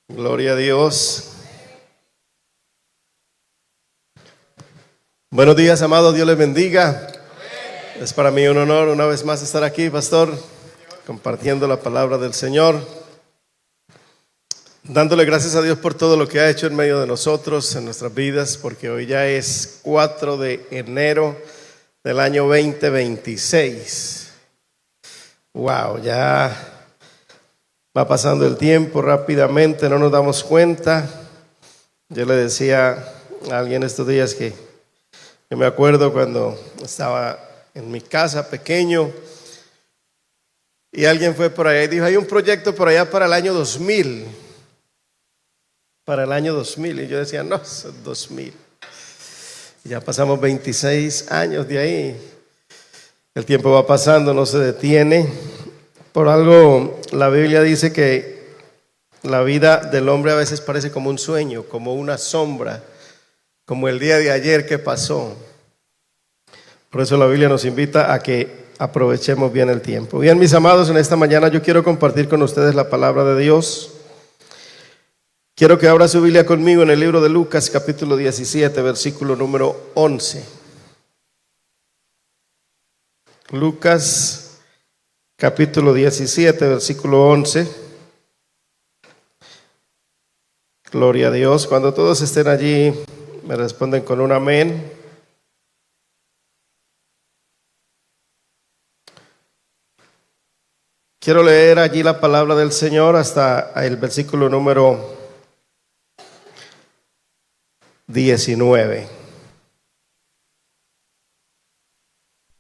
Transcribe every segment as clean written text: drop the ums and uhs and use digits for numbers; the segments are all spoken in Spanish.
Gloria a Dios. Buenos días, amados. Dios les bendiga. Es para mí un honor una vez más estar aquí, pastor, compartiendo la palabra del Señor, dándole gracias a Dios por todo lo que ha hecho en medio de nosotros, en nuestras vidas, porque hoy ya es 4 de enero del año 2026. Wow, ya va pasando el tiempo rápidamente, no nos damos cuenta. Yo le decía a alguien estos días que yo me acuerdo cuando estaba en mi casa pequeño y alguien fue por allá y dijo: hay un proyecto por allá para el año 2000. Para el año 2000. Y yo decía: no, es 2000. Y ya pasamos 26 años de ahí. El tiempo va pasando, no se detiene. Por algo la Biblia dice que la vida del hombre a veces parece como un sueño, como una sombra, como el día de ayer que pasó. Por eso la Biblia nos invita a que aprovechemos bien el tiempo. Bien, mis amados, en esta mañana yo quiero compartir con ustedes la palabra de Dios. Quiero que abra su Biblia conmigo en el libro de Lucas, capítulo 17, versículo número 11. Lucas capítulo 17, versículo 11. Gloria a Dios. Cuando todos estén allí, me responden con un amén. Quiero leer allí la palabra del Señor hasta el versículo número 19.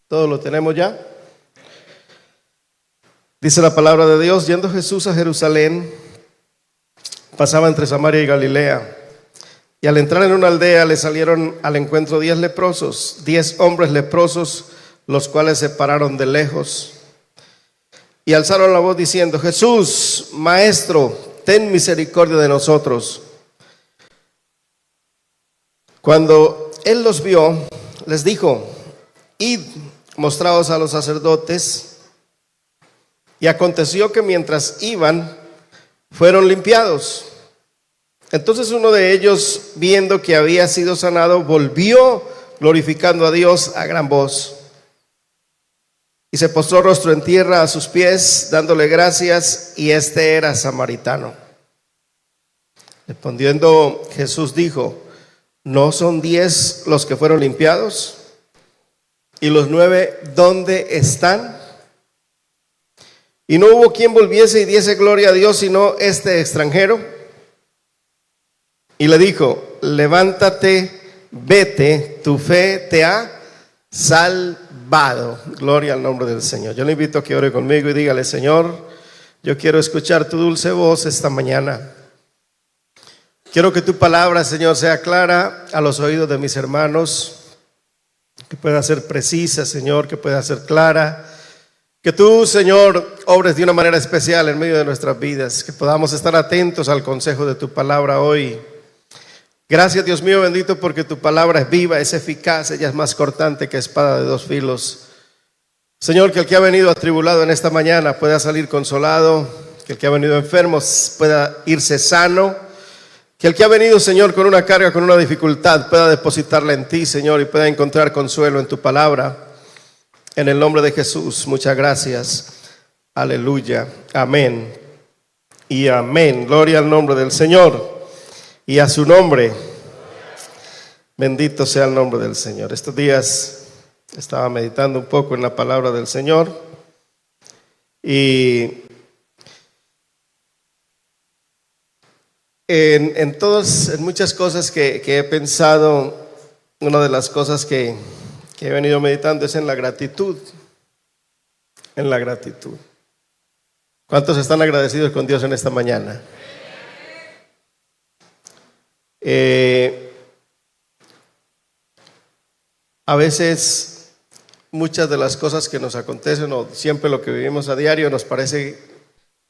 ¿Todo lo tenemos ya? Dice la palabra de Dios: yendo Jesús a Jerusalén, pasaba entre Samaria y Galilea, y al entrar en una aldea le salieron al encuentro 10 leprosos, 10 hombres leprosos, los cuales se pararon de lejos y alzaron la voz diciendo: Jesús, Maestro, ten misericordia de nosotros. Cuando él los vio, les dijo: id, mostraos a los sacerdotes. Y aconteció que mientras iban, fueron limpiados. Entonces uno de ellos, viendo que había sido sanado, volvió glorificando a Dios a gran voz. Y se postró rostro en tierra a sus pies, dándole gracias, y este era samaritano. Respondiendo Jesús dijo: ¿no son 10 los que fueron limpiados? ¿Y los 9 dónde están? Y no hubo quien volviese y diese gloria a Dios, sino este extranjero. Y le dijo: levántate, vete, tu fe te ha salvado. Gloria al nombre del Señor. Yo le invito a que ore conmigo y dígale: Señor, yo quiero escuchar tu dulce voz esta mañana. Quiero que tu palabra, Señor, sea clara a los oídos de mis hermanos, que pueda ser precisa, Señor, que pueda ser clara. Que tú, Señor, obres de una manera especial en medio de nuestras vidas, que podamos estar atentos al consejo de tu palabra hoy. Gracias, Dios mío bendito, porque tu palabra es viva, es eficaz, ella es más cortante que espada de 2 filos. Señor, que el que ha venido atribulado en esta mañana pueda salir consolado, que el que ha venido enfermo pueda irse sano, que el que ha venido, Señor, con una carga, con una dificultad, pueda depositarla en ti, Señor, y pueda encontrar consuelo en tu palabra. En el nombre de Jesús, muchas gracias. Aleluya. Amén y amén. Gloria al nombre del Señor y a su nombre. Bendito sea el nombre del Señor. Estos días estaba meditando un poco en la palabra del Señor y en muchas cosas que he pensado, una de las cosas que he venido meditando es en la gratitud. En la gratitud. ¿Cuántos están agradecidos con Dios en esta mañana? A veces muchas de las cosas que nos acontecen, o siempre lo que vivimos a diario, nos parece,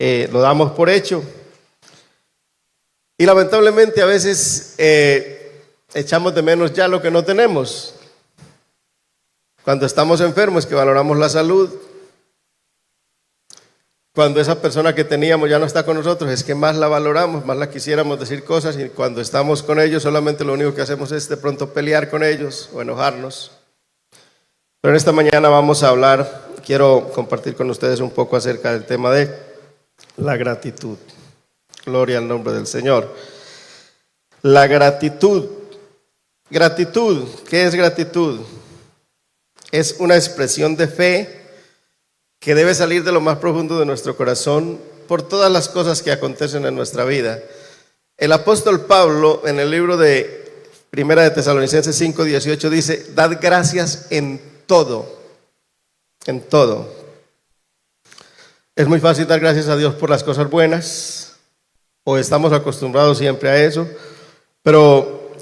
lo damos por hecho. Y lamentablemente a veces echamos de menos ya lo que no tenemos. Cuando estamos enfermos, que valoramos la salud. cuando esa persona que teníamos ya no está con nosotros, es que más la valoramos, más la quisiéramos decir cosas, y cuando estamos con ellos solamente lo único que hacemos es de pronto pelear con ellos o enojarnos. Pero en esta mañana vamos a hablar, quiero compartir con ustedes un poco acerca del tema de la gratitud. Gloria al nombre del Señor. La gratitud. Gratitud, ¿qué es gratitud? Es una expresión de fe que debe salir de lo más profundo de nuestro corazón por todas las cosas que acontecen en nuestra vida. El apóstol Pablo, en el libro de Primera de Tesalonicenses 5:18, dice: dad gracias en todo. En todo. Es muy fácil dar gracias a Dios por las cosas buenas, o estamos acostumbrados siempre a eso, pero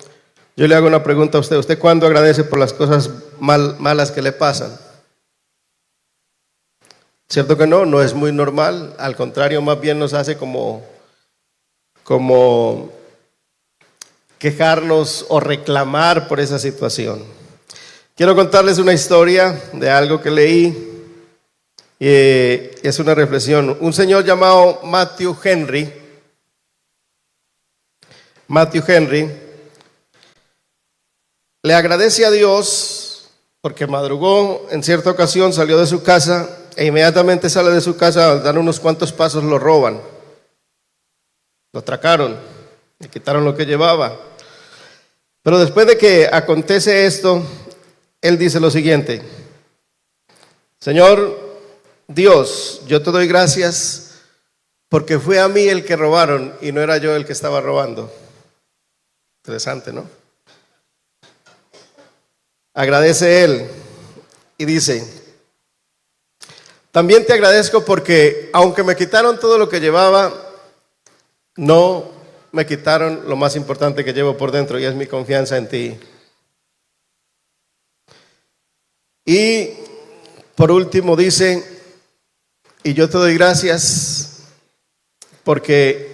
yo le hago una pregunta a usted. ¿Usted cuándo agradece por las cosas malas que le pasan? ¿Cierto que no? No es muy normal. Al contrario, más bien nos hace como quejarnos o reclamar por esa situación. Quiero contarles una historia de algo que leí. Es una reflexión. Un señor llamado Matthew Henry le agradece a Dios porque madrugó en cierta ocasión, salió de su casa e inmediatamente sale de su casa, al dar unos cuantos pasos lo roban, lo atracaron, le quitaron lo que llevaba. Pero después de que acontece esto, él dice lo siguiente: Señor Dios, yo te doy gracias porque fue a mí el que robaron y no era yo el que estaba robando. Interesante, ¿no? Agradece él y dice: también te agradezco porque aunque me quitaron todo lo que llevaba, no me quitaron lo más importante que llevo por dentro, y es mi confianza en ti. Y por último dice: y yo te doy gracias porque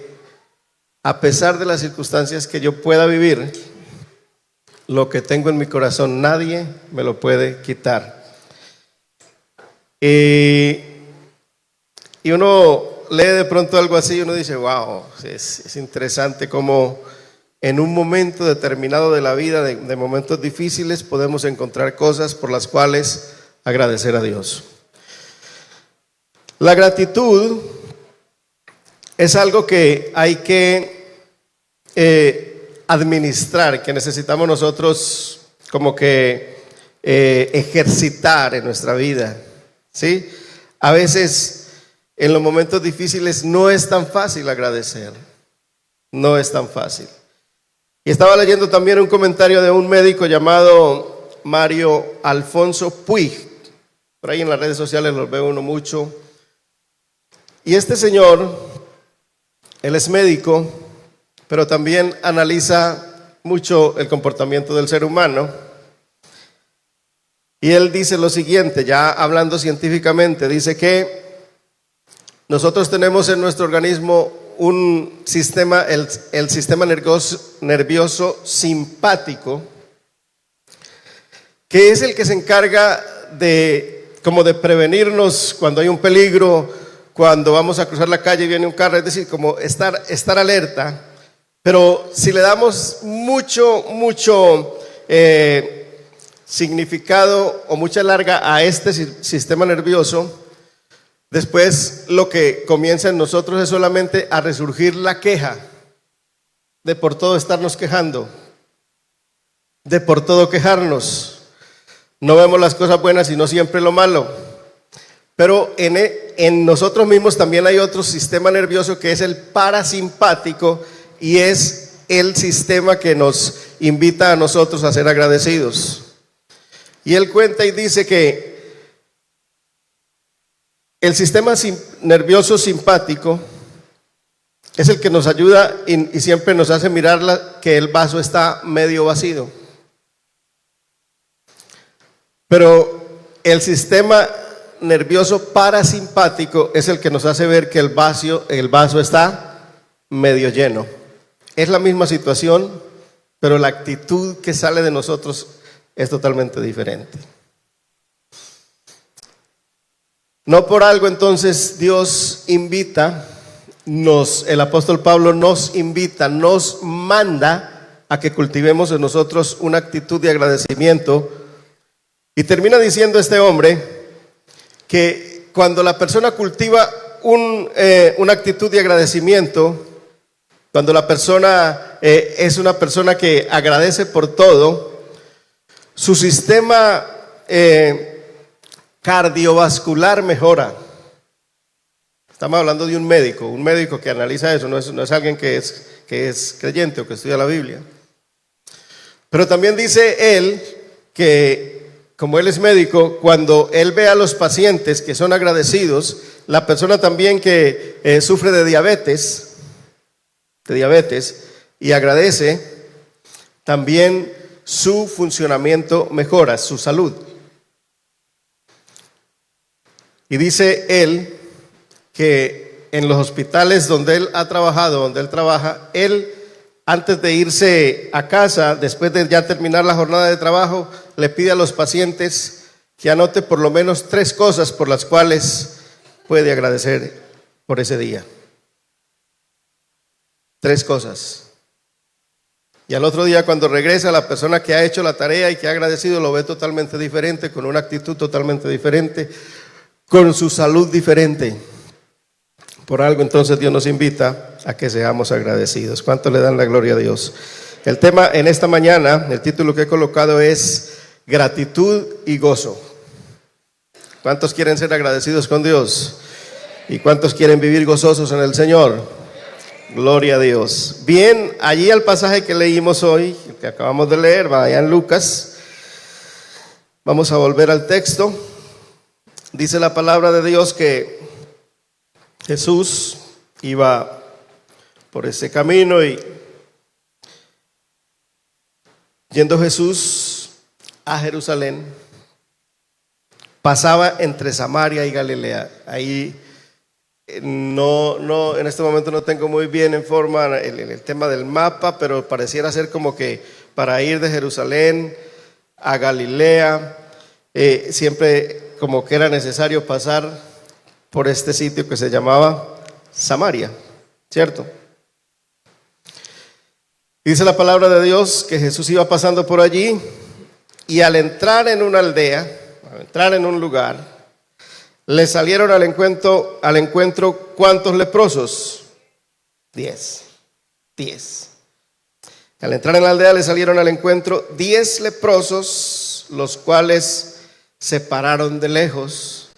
a pesar de las circunstancias que yo pueda vivir, lo que tengo en mi corazón nadie me lo puede quitar. Y uno lee de pronto algo así y uno dice: wow, es interesante cómo en un momento determinado de la vida, de momentos difíciles, podemos encontrar cosas por las cuales agradecer a Dios. La gratitud es algo que hay que administrar, que necesitamos nosotros como que ejercitar en nuestra vida, ¿sí? A veces en los momentos difíciles no es tan fácil agradecer, no es tan fácil. Y estaba leyendo también un comentario de un médico llamado Mario Alfonso Puig, por ahí en las redes sociales los ve uno mucho. Y este señor, él es médico, pero también analiza mucho el comportamiento del ser humano. Y él dice lo siguiente, ya hablando científicamente, dice que nosotros tenemos en nuestro organismo un sistema, el sistema nervioso simpático, que es el que se encarga de prevenirnos cuando hay un peligro, cuando vamos a cruzar la calle y viene un carro, es decir, como estar alerta. Pero si le damos mucho significado o mucha larga a este sistema nervioso, después lo que comienza en nosotros es solamente a resurgir la queja, de por todo estarnos quejando, de por todo quejarnos. No vemos las cosas buenas sino siempre lo malo. Pero en nosotros mismos también hay otro sistema nervioso que es el parasimpático, y es el sistema que nos invita a nosotros a ser agradecidos. Y él cuenta y dice que el sistema nervioso simpático es el que nos ayuda y siempre nos hace mirar que el vaso está medio vacío. Pero el sistema nervioso parasimpático es el que nos hace ver que el vaso está medio lleno. Es la misma situación, pero la actitud que sale de nosotros es totalmente diferente. No por algo entonces Dios invita, el apóstol Pablo nos invita, nos manda a que cultivemos en nosotros una actitud de agradecimiento. Y termina diciendo este hombre que cuando la persona cultiva una actitud de agradecimiento, cuando la persona es una persona que agradece por todo, su sistema cardiovascular mejora. Estamos hablando de un médico que analiza eso, no es alguien que es creyente o que estudia la Biblia. Pero también dice él que, como él es médico, cuando él ve a los pacientes que son agradecidos, la persona también que sufre de diabetes y agradece, también su funcionamiento mejora, su salud. Y dice él que en los hospitales donde él ha trabajado, donde él trabaja, él antes de irse a casa, después de ya terminar la jornada de trabajo, le pide a los pacientes que anote por lo menos 3 cosas por las cuales puede agradecer por ese día. 3 cosas. Y al otro día, cuando regresa, la persona que ha hecho la tarea y que ha agradecido lo ve totalmente diferente, con una actitud totalmente diferente, con su salud diferente. Por algo entonces Dios nos invita a que seamos agradecidos. ¿Cuánto le dan la gloria a Dios? El tema en esta mañana, el título que he colocado es gratitud y gozo. ¿Cuántos quieren ser agradecidos con Dios? ¿Y cuántos quieren vivir gozosos en el Señor? Gloria a Dios. Bien, allí al pasaje que leímos hoy, que acabamos de leer, vaya en Lucas. Vamos a volver al texto. Dice la palabra de Dios que Jesús iba por ese camino y yendo Jesús a Jerusalén, pasaba entre Samaria y Galilea. Ahí no, en este momento no tengo muy bien en forma el tema del mapa, pero pareciera ser como que para ir de Jerusalén a Galilea, siempre como que era necesario pasar por este sitio que se llamaba Samaria, ¿cierto? Dice la palabra de Dios que Jesús iba pasando por allí y al entrar en una aldea, al entrar en un lugar, le salieron al encuentro ¿cuántos leprosos? 10. Al entrar en la aldea le salieron al encuentro 10 leprosos, los cuales se pararon de lejos.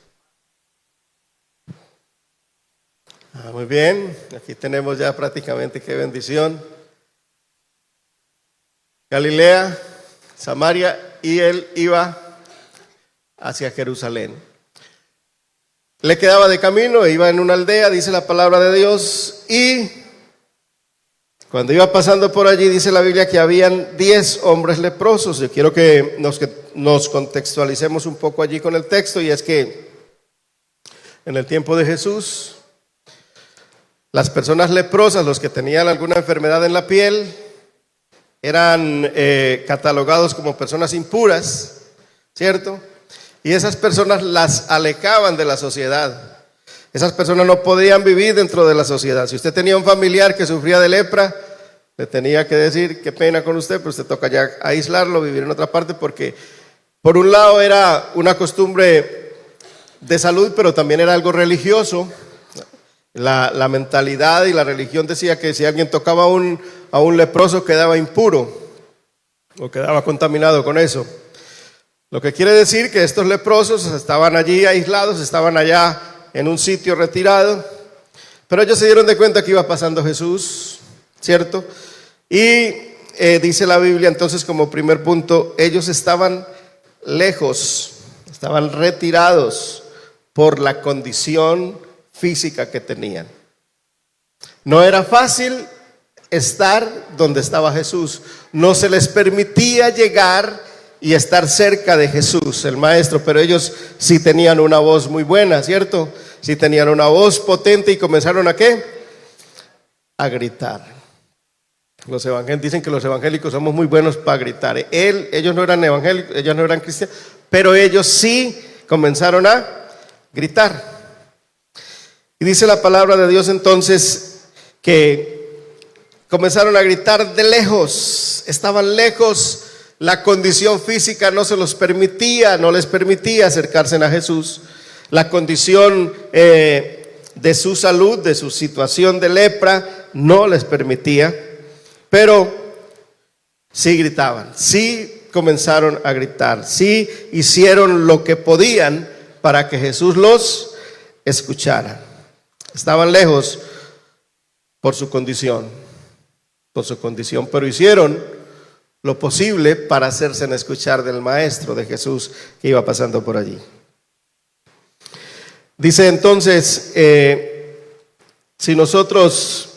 Muy bien, aquí tenemos ya prácticamente qué bendición. Galilea, Samaria, y él iba hacia Jerusalén. Le quedaba de camino, iba en una aldea, dice la palabra de Dios, y cuando iba pasando por allí, dice la Biblia que habían 10 hombres leprosos. Yo quiero que nos contextualicemos un poco allí con el texto, y es que en el tiempo de Jesús, las personas leprosas, los que tenían alguna enfermedad en la piel, eran catalogados como personas impuras, ¿cierto? Y esas personas las alejaban de la sociedad. Esas personas no podían vivir dentro de la sociedad. Si usted tenía un familiar que sufría de lepra, le tenía que decir, qué pena con usted, pero usted toca ya aislarlo, vivir en otra parte, porque por un lado era una costumbre de salud, pero también era algo religioso. La mentalidad y la religión decía que si alguien tocaba a un leproso quedaba impuro o quedaba contaminado con eso. Lo que quiere decir que estos leprosos estaban allí aislados, estaban allá en un sitio retirado, pero ellos se dieron de cuenta que iba pasando Jesús, ¿cierto? Y dice la Biblia entonces como primer punto, ellos estaban lejos, estaban retirados por la condición física que tenían. No era fácil estar donde estaba Jesús, no se les permitía llegar y estar cerca de Jesús, el maestro, pero ellos sí tenían una voz muy buena, ¿cierto? Sí tenían una voz potente y comenzaron ¿a qué? A gritar. Los evangélicos dicen que los evangélicos somos muy buenos para gritar. Ellos no eran evangélicos, ellos no eran cristianos, pero ellos sí comenzaron a gritar. Y dice la palabra de Dios entonces que comenzaron a gritar de lejos, estaban lejos, la condición física no se los permitía, no les permitía acercarse a Jesús, la condición de su salud, de su situación de lepra, no les permitía, pero sí gritaban, sí comenzaron a gritar, sí hicieron lo que podían para que Jesús los escuchara. Estaban lejos por su condición, pero hicieron lo posible para hacerse escuchar del Maestro, de Jesús que iba pasando por allí. Dice entonces, si nosotros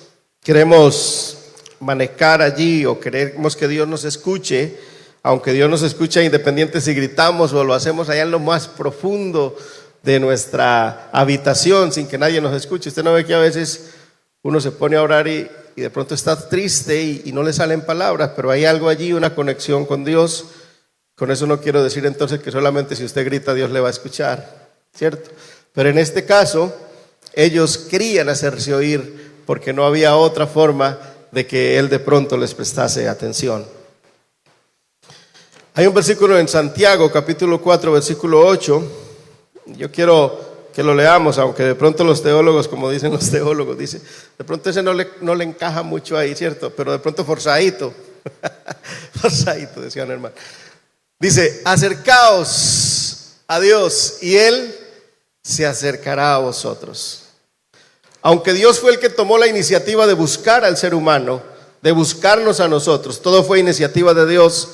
queremos manejar allí o queremos que Dios nos escuche, aunque Dios nos escucha independiente si gritamos o lo hacemos allá en lo más profundo de nuestra habitación sin que nadie nos escuche. Usted no ve que a veces uno se pone a orar y de pronto está triste y no le salen palabras, pero hay algo allí, una conexión con Dios. Con eso no quiero decir entonces que solamente si usted grita Dios le va a escuchar, ¿cierto? Pero en este caso ellos querían hacerse oír porque no había otra forma de que Él de pronto les prestase atención. Hay un versículo en Santiago capítulo 4 versículo 8. Yo quiero que lo leamos, aunque de pronto los teólogos, como dicen los teólogos, dice, de pronto ese no le encaja mucho ahí, ¿cierto? Pero de pronto forzadito, forzadito, decía un hermano. Dice, acercaos a Dios y Él se acercará a vosotros. Aunque Dios fue el que tomó la iniciativa de buscar al ser humano, de buscarnos a nosotros, todo fue iniciativa de Dios,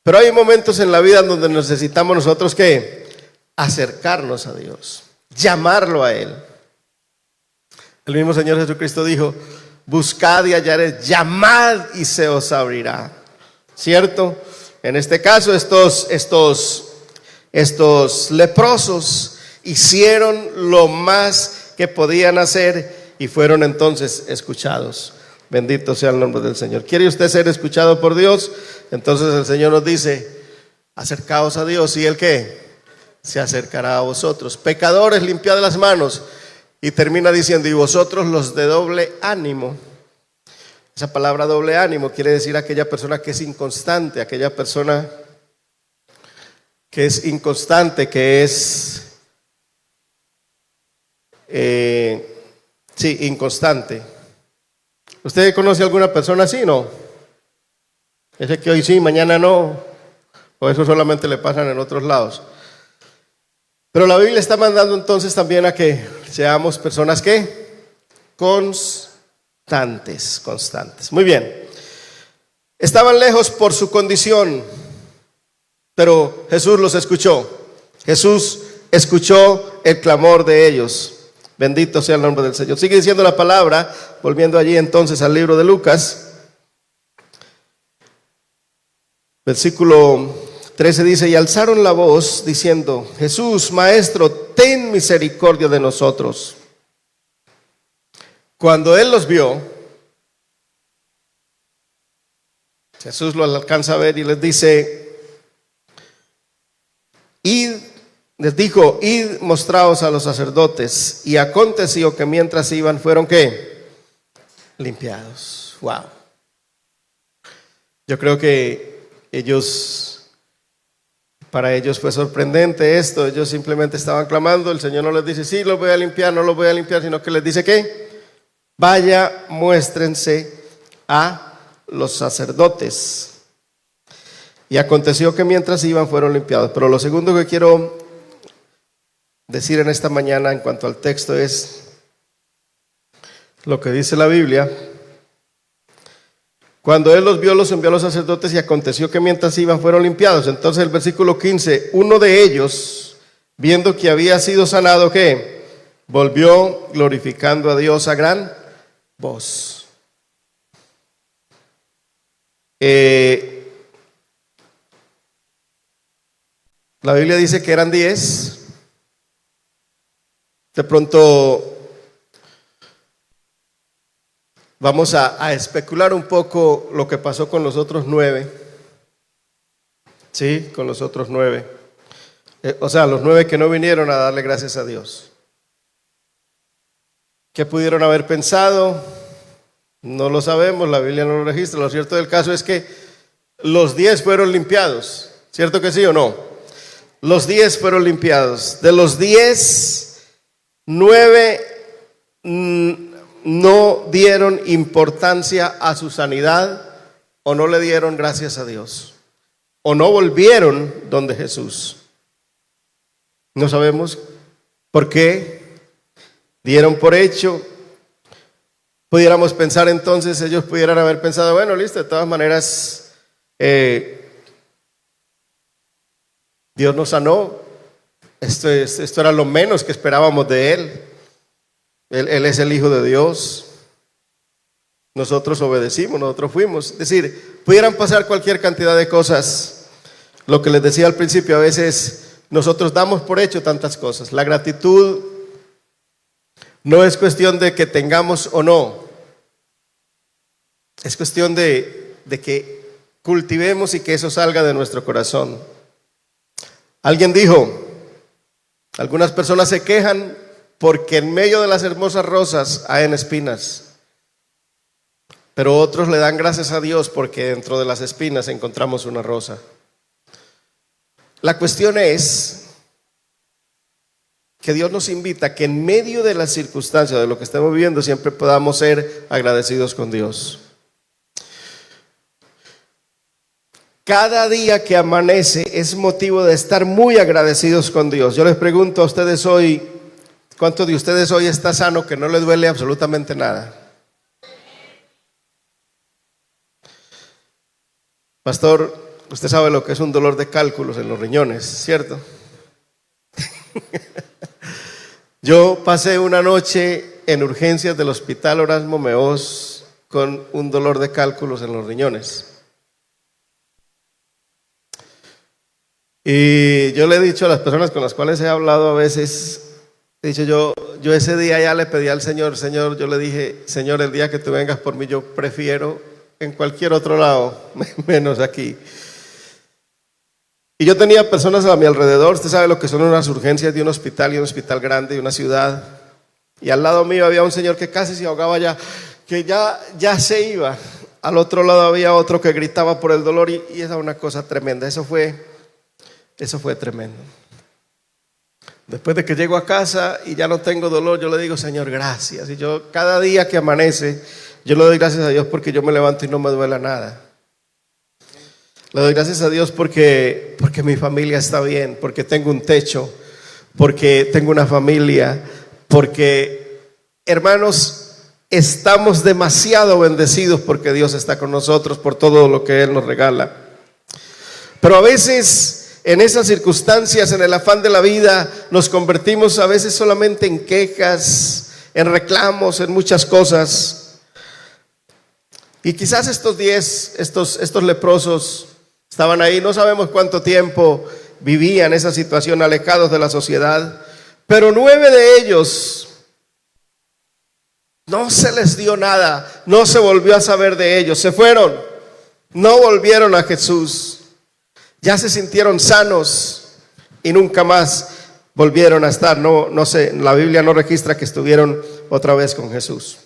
pero hay momentos en la vida donde necesitamos nosotros que acercarnos a Dios, llamarlo a Él. El mismo Señor Jesucristo dijo, buscad y hallaréis, llamad y se os abrirá, ¿cierto? En este caso estos leprosos hicieron lo más que podían hacer y fueron entonces escuchados. Bendito sea el nombre del Señor. ¿Quiere usted ser escuchado por Dios? Entonces el Señor nos dice, acercaos a Dios y ¿el qué? Se acercará a vosotros. Pecadores, limpiad las manos. Y termina diciendo, y vosotros los de doble ánimo. Esa palabra doble ánimo quiere decir aquella persona que es inconstante, aquella persona que es inconstante, que es inconstante. ¿Usted conoce alguna persona así? No. Ese que hoy sí, mañana no. O eso solamente le pasan en otros lados. Pero la Biblia está mandando entonces también a que seamos personas que constantes. Muy bien. Estaban lejos por su condición, pero Jesús los escuchó. Jesús escuchó el clamor de ellos. Bendito sea el nombre del Señor. Sigue diciendo la palabra, volviendo allí entonces al libro de Lucas. Versículo 13 dice, y alzaron la voz diciendo, Jesús, Maestro, ten misericordia de nosotros. Cuando Él los vio, Jesús lo alcanza a ver y les dice, les dijo, id mostraos a los sacerdotes. Y aconteció que mientras iban fueron ¿qué? Limpiados. Wow. Yo creo que para ellos fue sorprendente esto. Ellos simplemente estaban clamando. El Señor no les dice, sí, los voy a limpiar, no los voy a limpiar, sino que les dice ¿qué? Vaya, muéstrense a los sacerdotes. Y aconteció que mientras iban fueron limpiados. Pero lo segundo que quiero decir en esta mañana en cuanto al texto es lo que dice la Biblia. Cuando Él los vio, los envió a los sacerdotes y aconteció que mientras iban fueron limpiados. Entonces el versículo 15, uno de ellos, viendo que había sido sanado, ¿qué? Volvió glorificando a Dios a gran voz. La Biblia dice que eran 10. De pronto vamos a especular un poco lo que pasó con los otros 9. Sí, con los otros 9. O sea, los 9 que no vinieron a darle gracias a Dios. ¿Qué pudieron haber pensado? No lo sabemos, la Biblia no lo registra. Lo cierto del caso es que los 10 fueron limpiados. ¿Cierto que sí o no? Los 10 fueron limpiados. De los 10, 9 no dieron importancia a su sanidad o no le dieron gracias a Dios o no volvieron donde Jesús. No sabemos por qué. Dieron por hecho. Pudiéramos pensar entonces, ellos pudieran haber pensado, bueno, listo, de todas maneras, Dios nos sanó. Esto era lo menos que esperábamos de Él. Él es el Hijo de Dios. Nosotros obedecimos, nosotros fuimos. Es decir, pudieran pasar cualquier cantidad de cosas. Lo que les decía al principio, a veces nosotros damos por hecho tantas cosas. La gratitud no es cuestión de que tengamos o no. Es cuestión de que cultivemos y que eso salga de nuestro corazón. Alguien dijo, algunas personas se quejan porque en medio de las hermosas rosas hay espinas. Pero otros le dan gracias a Dios porque dentro de las espinas encontramos una rosa. La cuestión es que Dios nos invita a que en medio de las circunstancias de lo que estamos viviendo siempre podamos ser agradecidos con Dios. Cada día que amanece es motivo de estar muy agradecidos con Dios. Yo les pregunto a ustedes hoy, ¿cuántos de ustedes hoy está sano que no le duele absolutamente nada? Pastor, usted sabe lo que es un dolor de cálculos en los riñones, ¿cierto? Yo pasé una noche en urgencias del Hospital Erasmo Meós con un dolor de cálculos en los riñones. Y yo le he dicho a las personas con las cuales he hablado a veces, he dicho yo ese día ya le pedí al Señor, yo le dije, Señor, el día que tú vengas por mí, yo prefiero en cualquier otro lado, menos aquí. Y yo tenía personas a mi alrededor, usted sabe lo que son unas urgencias de un hospital y un hospital grande de una ciudad. Y al lado mío había un señor que casi se ahogaba ya, que ya se iba. Al otro lado había otro que gritaba por el dolor y esa era una cosa tremenda. Eso fue tremendo. Después de que llego a casa y ya no tengo dolor, yo le digo, Señor, gracias. Y yo cada día que amanece, yo le doy gracias a Dios porque yo me levanto y no me duele nada. Le doy gracias a Dios porque mi familia está bien, porque tengo un techo, porque tengo una familia, porque, hermanos, estamos demasiado bendecidos porque Dios está con nosotros por todo lo que Él nos regala. Pero a veces en esas circunstancias, en el afán de la vida, nos convertimos a veces solamente en quejas, en reclamos, en muchas cosas. Y quizás estos 10, estos leprosos estaban ahí, no sabemos cuánto tiempo vivían esa situación, alejados de la sociedad, pero 9 de ellos no se les dio nada, no se volvió a saber de ellos, se fueron, no volvieron a Jesús, ya se sintieron sanos y nunca más volvieron a estar, no sé, la Biblia no registra que estuvieron otra vez con Jesús.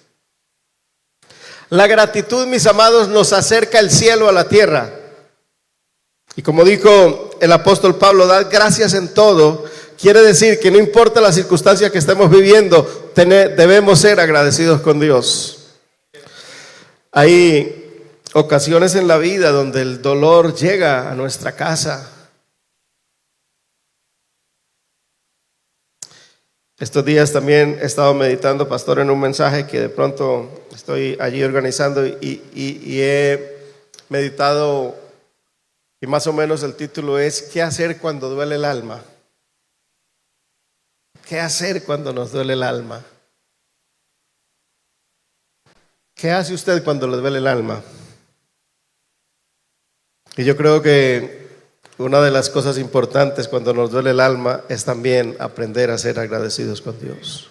La gratitud, mis amados, nos acerca el cielo a la tierra. Y como dijo el apóstol Pablo, dar gracias en todo, quiere decir que no importa la circunstancia que estemos viviendo, debemos ser agradecidos con Dios. Hay ocasiones en la vida donde el dolor llega a nuestra casa. Estos días también he estado meditando, pastor, en un mensaje que de pronto estoy allí organizando y he meditado. Y más o menos el título es ¿qué hacer cuando duele el alma? ¿Qué hacer cuando nos duele el alma? ¿Qué hace usted cuando le duele el alma? Y yo creo que una de las cosas importantes cuando nos duele el alma es también aprender a ser agradecidos con Dios.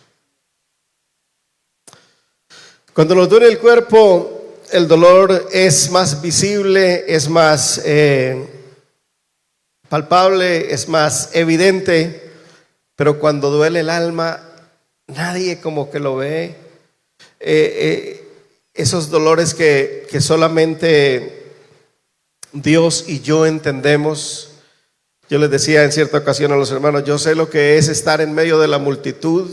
Cuando nos duele el cuerpo, el dolor es más visible, es más palpable, es más evidente, pero cuando duele el alma, nadie como que lo ve. Esos dolores que solamente Dios y yo entendemos. Yo les decía en cierta ocasión a los hermanos, yo sé lo que es estar en medio de la multitud,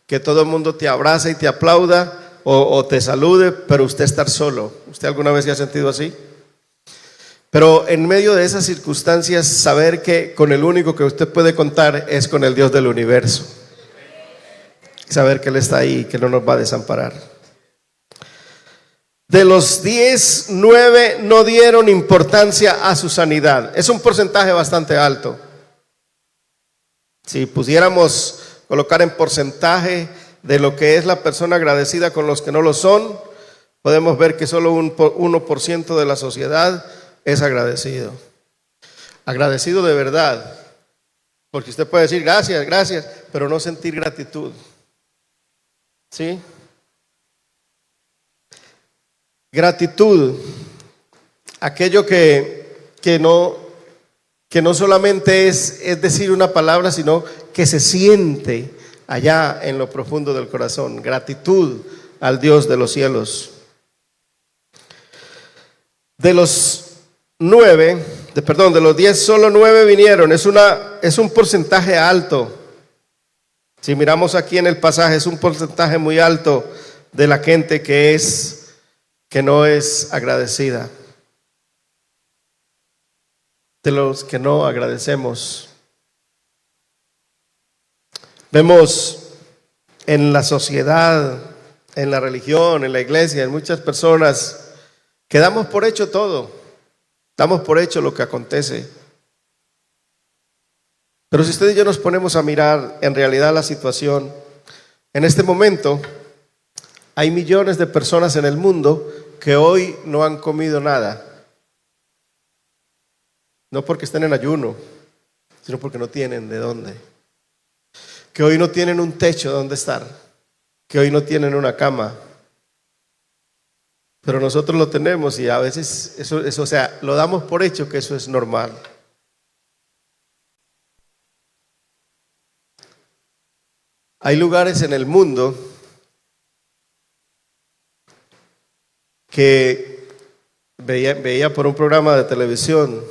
que todo el mundo te abraza y te aplauda o te salude, pero usted estar solo. ¿Usted alguna vez se ha sentido así? Pero en medio de esas circunstancias, saber que con el único que usted puede contar es con el Dios del universo. Saber que Él está ahí, que no nos va a desamparar. De los 10, 9 no dieron importancia a su sanidad. Es un porcentaje bastante alto. Si pudiéramos colocar en porcentaje de lo que es la persona agradecida con los que no lo son, podemos ver que solo un 1% de la sociedad es agradecido. Agradecido de verdad. Porque usted puede decir gracias, gracias, pero no sentir gratitud. ¿Sí? Gratitud, aquello que no solamente es decir una palabra, sino que se siente allá en lo profundo del corazón. Gratitud al Dios de los cielos. De los 10, solo 9 vinieron. Es un porcentaje alto. Si miramos aquí en el pasaje, es un porcentaje muy alto de la gente que no es agradecida, de los que no agradecemos. Vemos en la sociedad, en la religión, en la iglesia, en muchas personas que damos por hecho todo, damos por hecho lo que acontece. Pero si usted y yo nos ponemos a mirar en realidad la situación, en este momento hay millones de personas en el mundo que hoy no han comido nada. No porque estén en ayuno, sino porque no tienen de dónde. Que hoy no tienen un techo donde estar. Que hoy no tienen una cama. Pero nosotros lo tenemos y a veces eso, o sea, lo damos por hecho que eso es normal. Hay lugares en el mundo que veía por un programa de televisión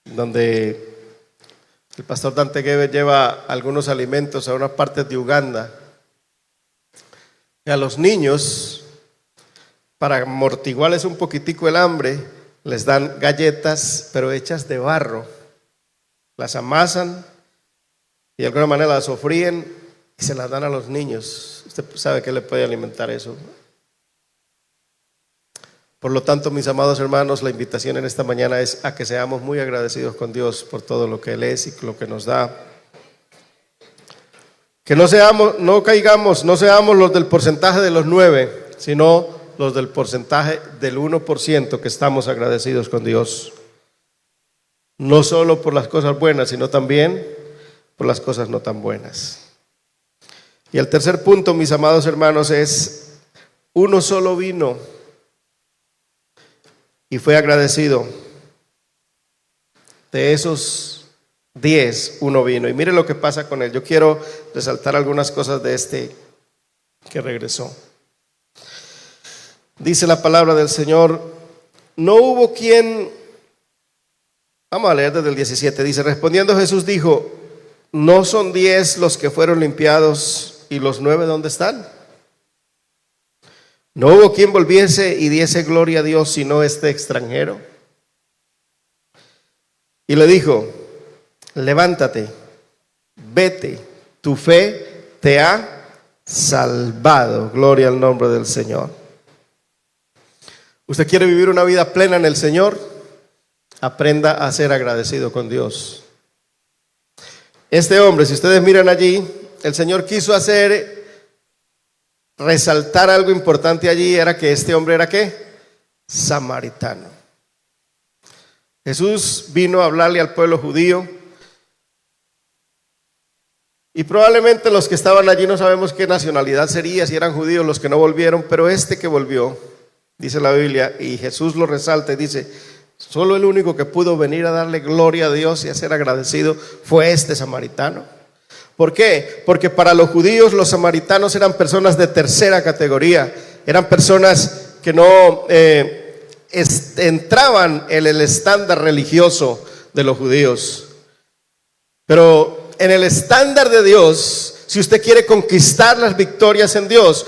donde el pastor Dante Gebel lleva algunos alimentos a unas partes de Uganda y a los niños, para amortiguarles un poquitico el hambre, les dan galletas pero hechas de barro, las amasan y de alguna manera las sofríen y se las dan a los niños. Usted sabe que le puede alimentar eso. Por lo tanto, mis amados hermanos, la invitación en esta mañana es a que seamos muy agradecidos con Dios por todo lo que Él es y lo que nos da. Que no seamos los del porcentaje de los 9, sino los del porcentaje del 1% que estamos agradecidos con Dios. No solo por las cosas buenas, sino también por las cosas no tan buenas. Y el tercer punto, mis amados hermanos, es uno solo vino y fue agradecido. De esos 10, uno vino. Y mire lo que pasa con él. Yo quiero resaltar algunas cosas de este que regresó. Dice la palabra del Señor, no hubo quien, vamos a leer desde el 17, dice, respondiendo Jesús dijo, ¿no son 10 los que fueron limpiados y los 9 dónde están? No hubo quien volviese y diese gloria a Dios sino este extranjero. Y le dijo, levántate, vete, tu fe te ha salvado. Gloria al nombre del Señor. ¿Usted quiere vivir una vida plena en el Señor? Aprenda a ser agradecido con Dios. Este hombre, si ustedes miran allí, el Señor quiso resaltar algo importante allí, era que este hombre era ¿qué? Samaritano. Jesús vino a hablarle al pueblo judío y probablemente los que estaban allí no sabemos qué nacionalidad sería, si eran judíos los que no volvieron, pero este que volvió, dice la Biblia, y Jesús lo resalta y dice, Solo el único que pudo venir a darle gloria a Dios y a ser agradecido fue este samaritano. ¿Por qué? Porque para los judíos los samaritanos eran personas de tercera categoría, eran personas que no entraban en el estándar religioso de los judíos. Pero en el estándar de Dios, si usted quiere conquistar las victorias en Dios,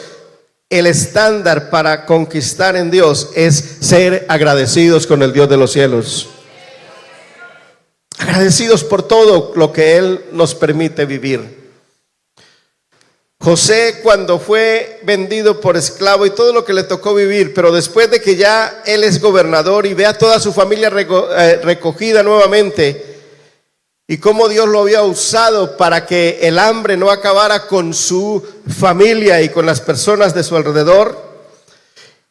el estándar para conquistar en Dios es ser agradecidos con el Dios de los cielos. Agradecidos por todo lo que Él nos permite vivir. José, cuando fue vendido por esclavo y todo lo que le tocó vivir, pero después de que ya él es gobernador y ve a toda su familia recogida nuevamente, y cómo Dios lo había usado para que el hambre no acabara con su familia y con las personas de su alrededor.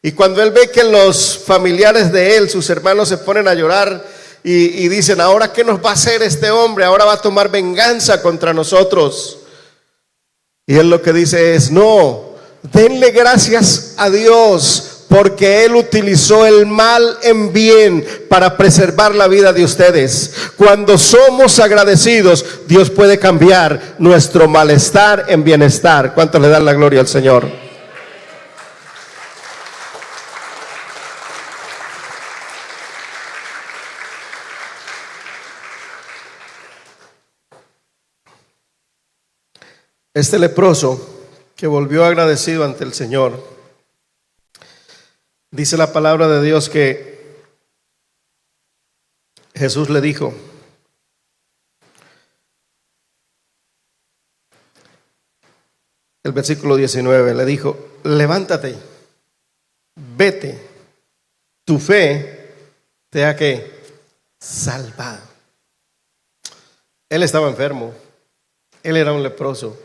Y cuando él ve que los familiares de él, sus hermanos, se ponen a llorar y dicen: ¿ahora qué nos va a hacer este hombre? Ahora va a tomar venganza contra nosotros. Y él lo que dice es: no, denle gracias a Dios, porque Él utilizó el mal en bien para preservar la vida de ustedes. Cuando somos agradecidos, Dios puede cambiar nuestro malestar en bienestar. ¿Cuántos le dan la gloria al Señor? Este leproso que volvió agradecido ante el Señor, dice la palabra de Dios que Jesús le dijo: el versículo 19, le dijo: levántate, vete, tu fe te ha ¿qué? Salvado. Él estaba enfermo, él era un leproso,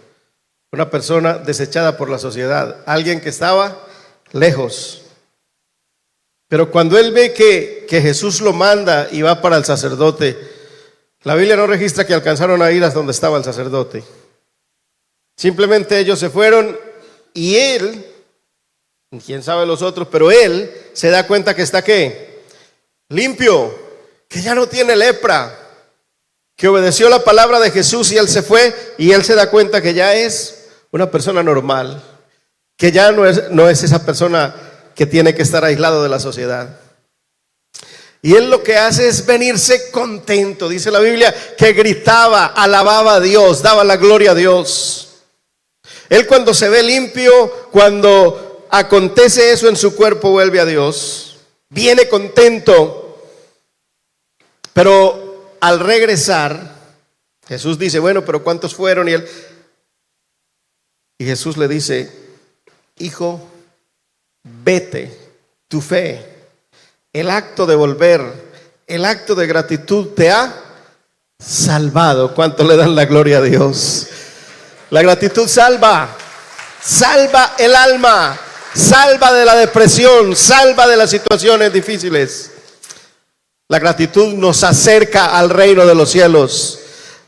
una persona desechada por la sociedad, alguien que estaba lejos. Pero cuando él ve que Jesús lo manda y va para el sacerdote, la Biblia no registra que alcanzaron a ir hasta donde estaba el sacerdote. Simplemente ellos se fueron y él, quién sabe los otros, pero él se da cuenta que está ¿qué? Limpio, que ya no tiene lepra, que obedeció la palabra de Jesús y él se fue, y él se da cuenta que ya es una persona normal, que ya no es esa persona que tiene que estar aislado de la sociedad. Y él lo que hace es venirse contento. Dice la Biblia que gritaba, alababa a Dios, daba la gloria a Dios. Él, cuando se ve limpio, cuando acontece eso en su cuerpo, vuelve a Dios, viene contento. Pero al regresar, Jesús dice: bueno, pero ¿cuántos fueron? Y Jesús le dice: hijo, vete, tu fe, el acto de volver, el acto de gratitud te ha salvado. ¿Cuánto le dan la gloria a Dios? La gratitud salva el alma, salva de la depresión, salva de las situaciones difíciles. La gratitud nos acerca al reino de los cielos.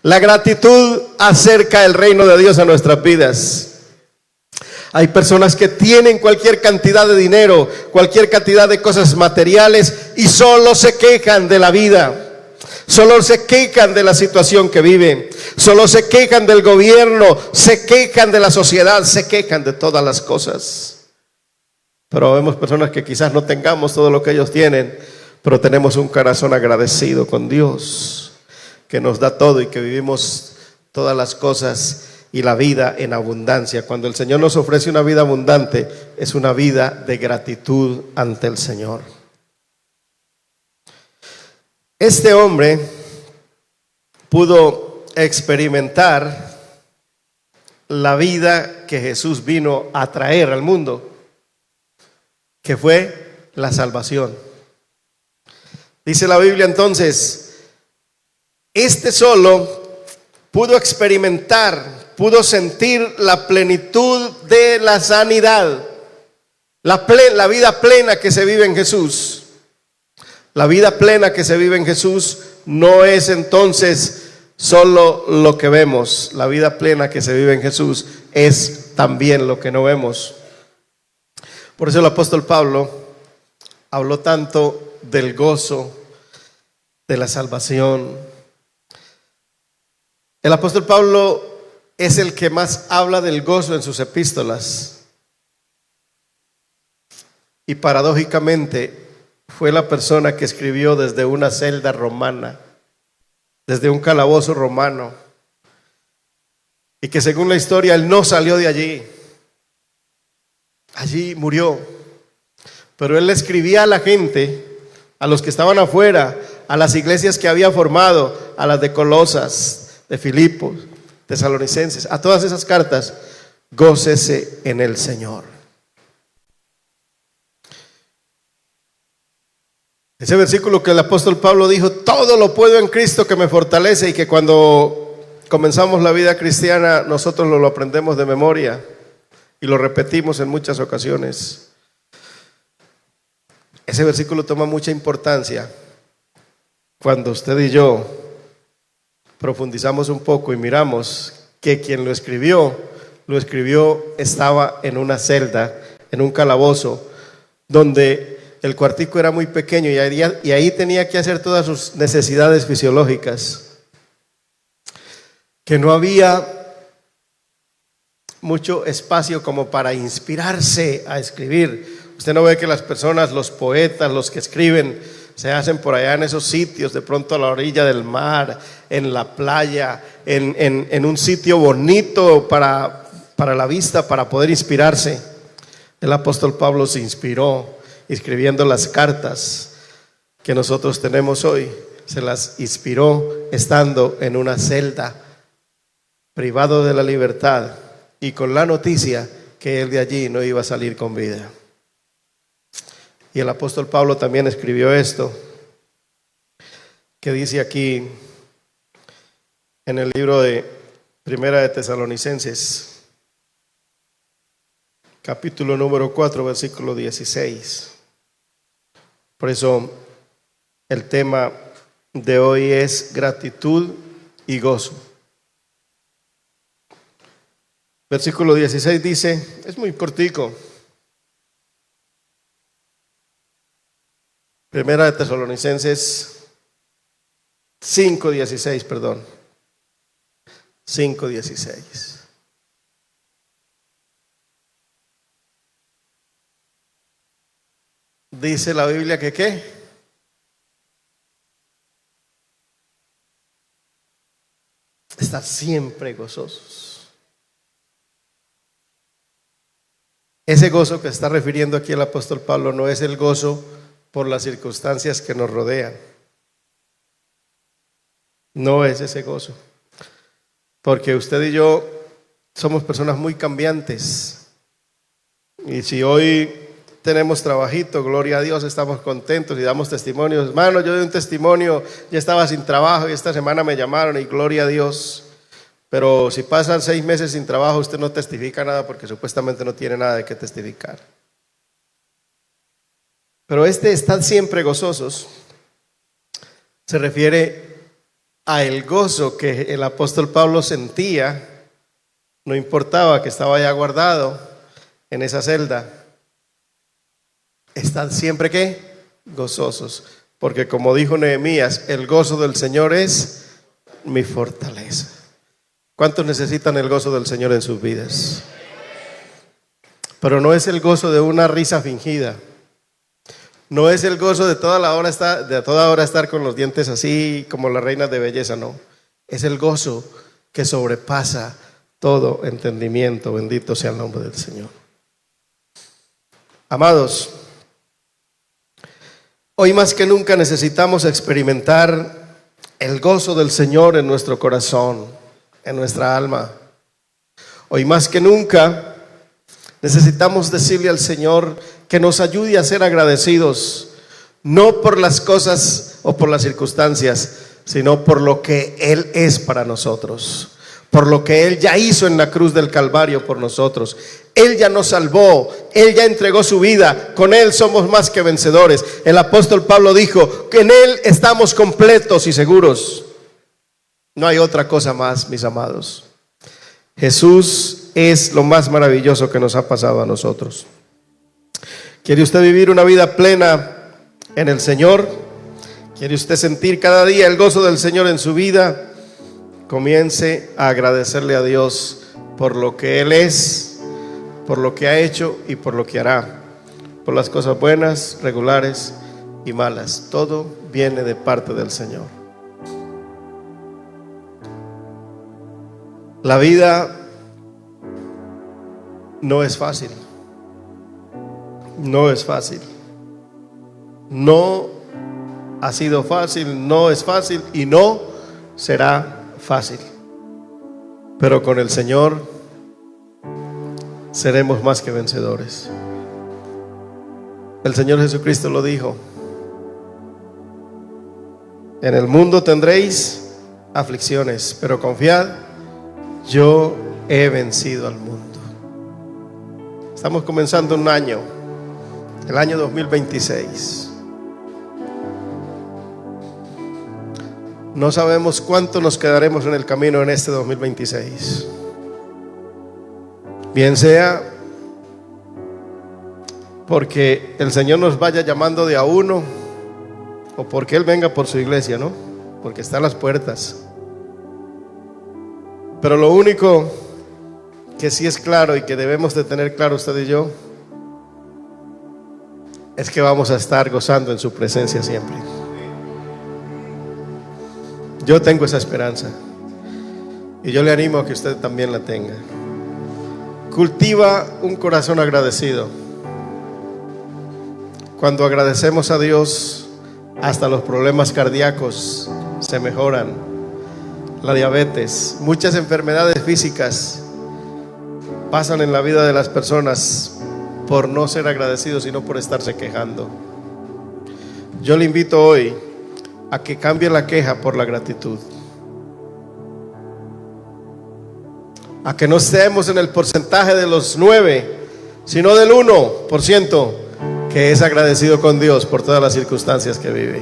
La gratitud acerca el reino de Dios a nuestras vidas. Hay personas que tienen cualquier cantidad de dinero, cualquier cantidad de cosas materiales, y solo se quejan de la vida, solo se quejan de la situación que viven, solo se quejan del gobierno, se quejan de la sociedad, se quejan de todas las cosas. Pero vemos personas que quizás no tengamos todo lo que ellos tienen, pero tenemos un corazón agradecido con Dios, que nos da todo y que vivimos todas las cosas y la vida en abundancia. Cuando el Señor nos ofrece una vida abundante, es una vida de gratitud ante el Señor. Este hombre pudo experimentar la vida que Jesús vino a traer al mundo, que fue la salvación. Dice la Biblia entonces, este solo pudo experimentar, pudo sentir la plenitud de la sanidad, la vida plena que se vive en Jesús. La vida plena que se vive en Jesús no es entonces solo lo que vemos. La vida plena que se vive en Jesús es también lo que no vemos. Por eso el apóstol Pablo habló tanto del gozo de la salvación. El apóstol Pablo es el que más habla del gozo en sus epístolas. Y paradójicamente fue la persona que escribió desde una celda romana, desde un calabozo romano. Y que según la historia él no salió de allí. Allí murió. Pero él le escribía a la gente, a los que estaban afuera, a las iglesias que había formado, a las de Colosas, de Filipos, Tesalonicenses, a todas esas cartas: gócese en el Señor. Ese versículo que el apóstol Pablo dijo: todo lo puedo en Cristo que me fortalece, y que cuando comenzamos la vida cristiana nosotros lo aprendemos de memoria y lo repetimos en muchas ocasiones. Ese versículo toma mucha importancia cuando usted y yo profundizamos un poco y miramos que quien lo escribió, estaba en una celda, en un calabozo, donde el cuartico era muy pequeño y ahí tenía que hacer todas sus necesidades fisiológicas. Que no había mucho espacio como para inspirarse a escribir. Usted no ve que las personas, los poetas, los que escriben, se hacen por allá en esos sitios, de pronto a la orilla del mar, en la playa, en un sitio bonito para la vista, para poder inspirarse. El apóstol Pablo se inspiró escribiendo las cartas que nosotros tenemos hoy. Se las inspiró estando en una celda, privado de la libertad, y con la noticia que él de allí no iba a salir con vida. Y el apóstol Pablo también escribió esto, que dice aquí en el libro de Primera de Tesalonicenses, capítulo número 4, versículo 16. Por eso el tema de hoy es gratitud y gozo. Versículo 16 dice, es muy cortico. Primera de Tesalonicenses 5:16, perdón. 5:16. Dice la Biblia que ¿qué? Estar siempre gozosos. Ese gozo que está refiriendo aquí el apóstol Pablo no es el gozo por las circunstancias que nos rodean. No es ese gozo. Porque usted y yo somos personas muy cambiantes. Y si hoy tenemos trabajito, gloria a Dios, estamos contentos y damos testimonios. Hermano, yo doy un testimonio, ya estaba sin trabajo y esta semana me llamaron y gloria a Dios. Pero si pasan 6 meses sin trabajo, usted no testifica nada porque supuestamente no tiene nada de qué testificar. Pero estar siempre gozosos se refiere a el gozo que el apóstol Pablo sentía, no importaba que estaba ya guardado en esa celda. Están siempre ¿qué? Gozosos, porque como dijo Nehemías, el gozo del Señor es mi fortaleza. ¿Cuántos necesitan el gozo del Señor en sus vidas? Pero no es el gozo de una risa fingida. No es el gozo de toda hora estar con los dientes así como las reinas de belleza, no. Es el gozo que sobrepasa todo entendimiento. Bendito sea el nombre del Señor. Amados, hoy más que nunca necesitamos experimentar el gozo del Señor en nuestro corazón, en nuestra alma. Hoy más que nunca necesitamos decirle al Señor que nos ayude a ser agradecidos, no por las cosas o por las circunstancias, sino por lo que Él es para nosotros, por lo que Él ya hizo en la cruz del Calvario por nosotros. Él ya nos salvó, Él ya entregó su vida, con Él somos más que vencedores. El apóstol Pablo dijo que en Él estamos completos y seguros. No hay otra cosa más, mis amados. Jesús es lo más maravilloso que nos ha pasado a nosotros. ¿Quiere usted vivir una vida plena en el Señor? ¿Quiere usted sentir cada día el gozo del Señor en su vida? Comience a agradecerle a Dios por lo que Él es, por lo que ha hecho y por lo que hará, por las cosas buenas, regulares y malas. Todo viene de parte del Señor. La vida no es fácil. No es fácil. No ha sido fácil, no es fácil y no será fácil. Pero con el Señor seremos más que vencedores. El Señor Jesucristo lo dijo: en el mundo tendréis aflicciones, pero confiad, yo he vencido al mundo. Estamos comenzando un año, el año 2026. No sabemos cuánto nos quedaremos en el camino en este 2026. Bien sea porque el Señor nos vaya llamando de a uno, o porque Él venga por su iglesia, ¿no? Porque está a las puertas. Pero lo único que sí es claro y que debemos de tener claro usted y yo es que vamos a estar gozando en su presencia siempre. Yo tengo esa esperanza y yo le animo a que usted también la tenga. Cultiva un corazón agradecido. Cuando agradecemos a Dios, hasta los problemas cardíacos se mejoran, la diabetes, muchas enfermedades físicas pasan en la vida de las personas por no ser agradecidos, sino por estarse quejando. Yo le invito hoy a que cambie la queja por la gratitud, a que no estemos en el porcentaje de los 9, sino del 1% que es agradecido con Dios por todas las circunstancias que vive.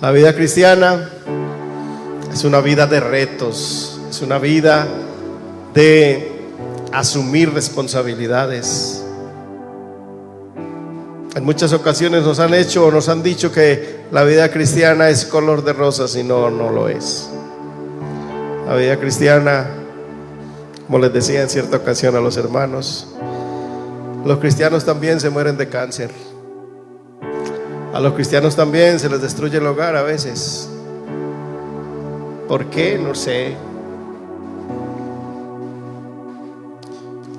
La vida cristiana es una vida de retos, es una vida de asumir responsabilidades. En muchas ocasiones nos han hecho o nos han dicho que la vida cristiana es color de rosas, y no lo es. La vida cristiana, como les decía en cierta ocasión a los hermanos, los cristianos también se mueren de cáncer. A los cristianos también se les destruye el hogar a veces. ¿Por qué? No sé.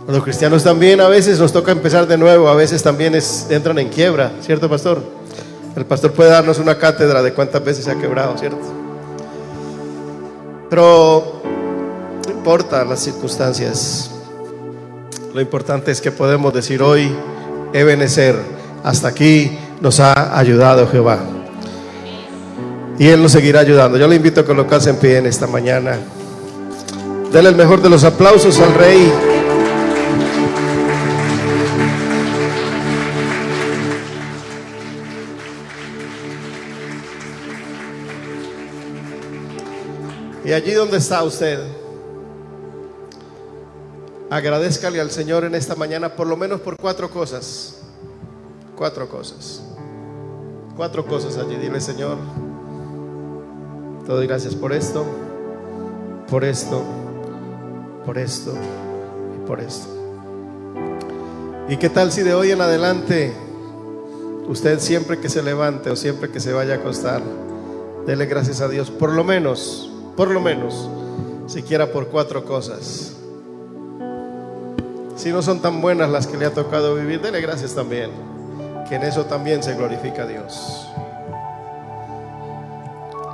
A los cristianos también a veces nos toca empezar de nuevo. A veces también entran en quiebra, ¿cierto, pastor? El pastor puede darnos una cátedra de cuántas veces se ha quebrado, ¿cierto? Pero no importa las circunstancias. Lo importante es que podemos decir hoy: Ebenezer, hasta aquí nos ha ayudado Jehová, y Él nos seguirá ayudando. Yo le invito a colocarse en pie en esta mañana. Dele el mejor de los aplausos al Rey. Y allí donde está usted, agradézcale al Señor en esta mañana por lo menos por 4 cosas. 4 cosas. 4 cosas allí. Dile: Señor, te doy gracias por esto, por esto, por esto y por esto. ¿Y qué tal si de hoy en adelante usted, siempre que se levante o siempre que se vaya a acostar, dele gracias a Dios por lo menos, siquiera por 4 cosas? Si no son tan buenas las que le ha tocado vivir, dele gracias también, que en eso también se glorifica a Dios.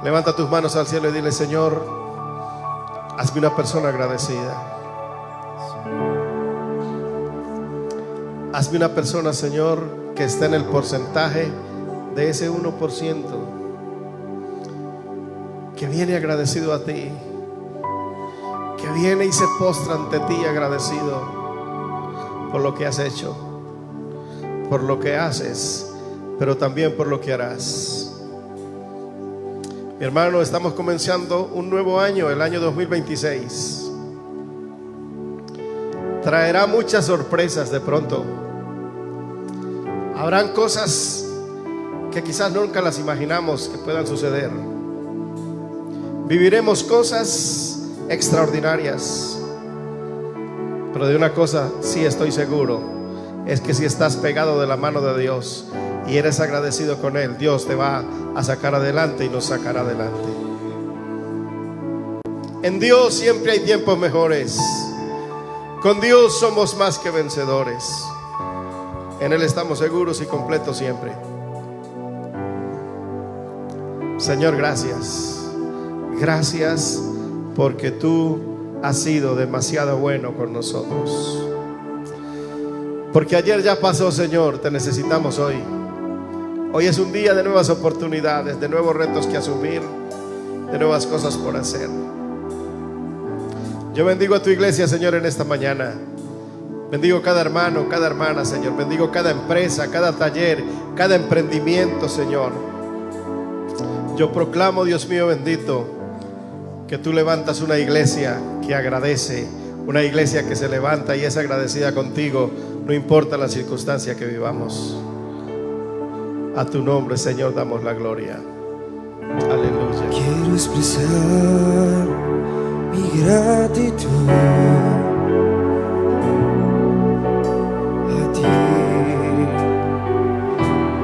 Levanta tus manos al cielo y dile: Señor, hazme una persona agradecida. Hazme una persona, Señor, que esté en el porcentaje de ese 1%, que viene agradecido a ti, que viene y se postra ante ti agradecido por lo que has hecho, por lo que haces, pero también por lo que harás. Mi hermano, estamos comenzando un nuevo año, el año 2026. Traerá muchas sorpresas de pronto. Habrán cosas que quizás nunca las imaginamos que puedan suceder. Viviremos cosas extraordinarias, pero de una cosa sí estoy seguro, es que si estás pegado de la mano de Dios y eres agradecido con Él, Dios te va a sacar adelante y nos sacará adelante. En Dios siempre hay tiempos mejores. Con Dios somos más que vencedores. En Él estamos seguros y completos siempre. Señor, gracias. Gracias porque tú has sido demasiado bueno con nosotros. Porque ayer ya pasó, Señor, te necesitamos hoy. Hoy es un día de nuevas oportunidades, de nuevos retos que asumir, de nuevas cosas por hacer. Yo bendigo a tu iglesia, Señor, en esta mañana. Bendigo cada hermano, cada hermana, Señor. Bendigo cada empresa, cada taller, cada emprendimiento, Señor. Yo proclamo, Dios mío bendito, que tú levantas una iglesia que agradece, una iglesia que se levanta y es agradecida contigo, no importa la circunstancia que vivamos. A tu nombre, Señor, damos la gloria. Aleluya. Quiero expresar mi gratitud a ti,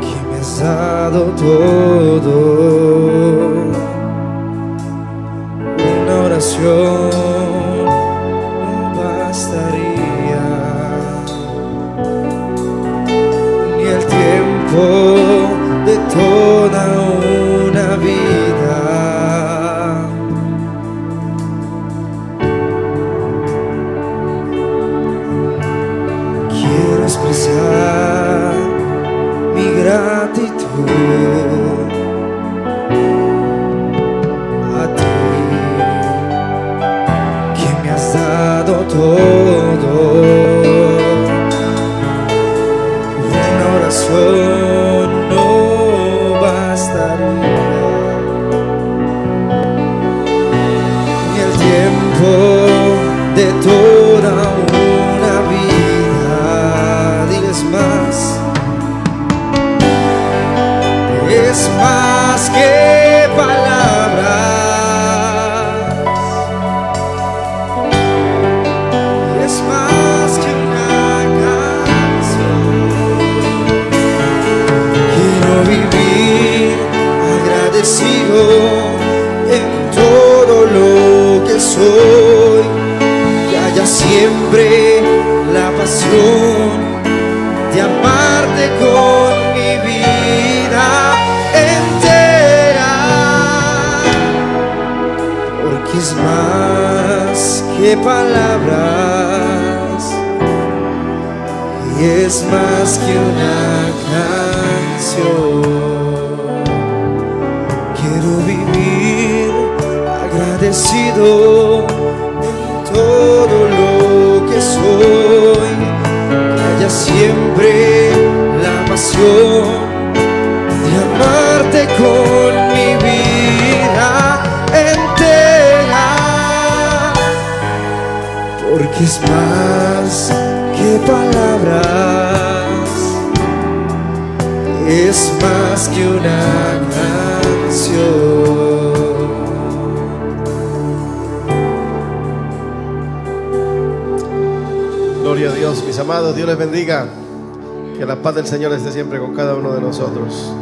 que me has dado todo. Una oración no bastaría, ni el tiempo de toda una vida. Quiero expresar mi gratitud a ti, que me has dado todo. Una oración no bastaría, ni el tiempo de toda una vida. Diles más. Es más que palabras, es más que una canción. Quiero vivir agradecido en todo lo que soy, que haya siempre la pasión de amarte con mi vida entera, porque es más que palabras y es más que una canción. Quiero vivir agradecido en todo lo que soy, que haya siempre la pasión de amarte con mi vida entera, porque es más que palabras, es más que una canción. Gloria a Dios, mis amados. Dios les bendiga. Que la paz del Señor esté siempre con cada uno de nosotros.